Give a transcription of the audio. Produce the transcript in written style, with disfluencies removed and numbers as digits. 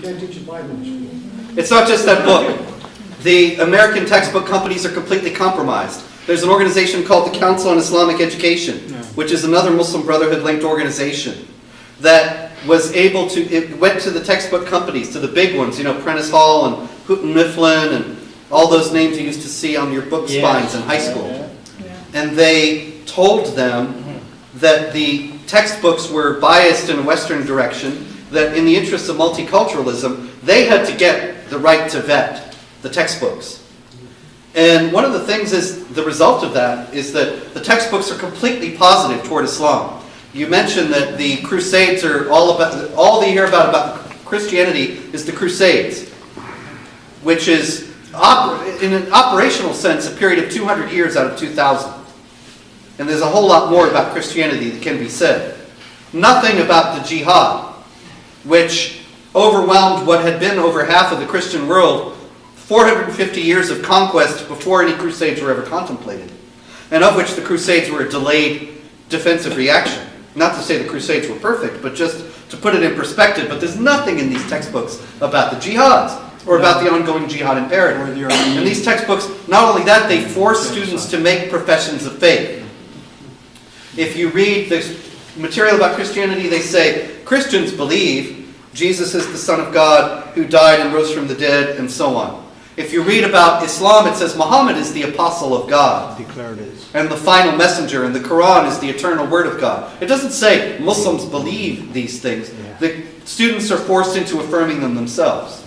can't teach a Bible in school. It's not just that book. The American textbook companies are completely compromised. There's an organization called the Council on Islamic Education, which is another Muslim Brotherhood-linked organization that was able to, it went to the textbook companies, to the big ones, you know, Prentice Hall and Houghton Mifflin and all those names you used to see on your book spines in high school. And they told them that the textbooks were biased in a Western direction, that in the interest of multiculturalism, they had to get the right to vet the textbooks. And one of the things is, the result of that is that the textbooks are completely positive toward Islam. You mentioned that the Crusades are all they hear about Christianity is the Crusades, which is, in an operational sense, a period of 200 years out of 2,000. And there's a whole lot more about Christianity that can be said. Nothing about the jihad, which overwhelmed what had been over half of the Christian world, 450 years of conquest before any crusades were ever contemplated, and of which the crusades were a delayed defensive reaction. Not to say the crusades were perfect, but just to put it in perspective. But there's nothing in these textbooks about the jihads or about the ongoing jihad imperative. And these textbooks, not only that, they force students to make professions of faith. If you read the material about Christianity, they say Christians believe Jesus is the Son of God who died and rose from the dead, and so on. If you read about Islam, it says Muhammad is the apostle of God and the final messenger, and the Quran is the eternal word of God. It doesn't say Muslims believe these things. The students are forced into affirming them themselves.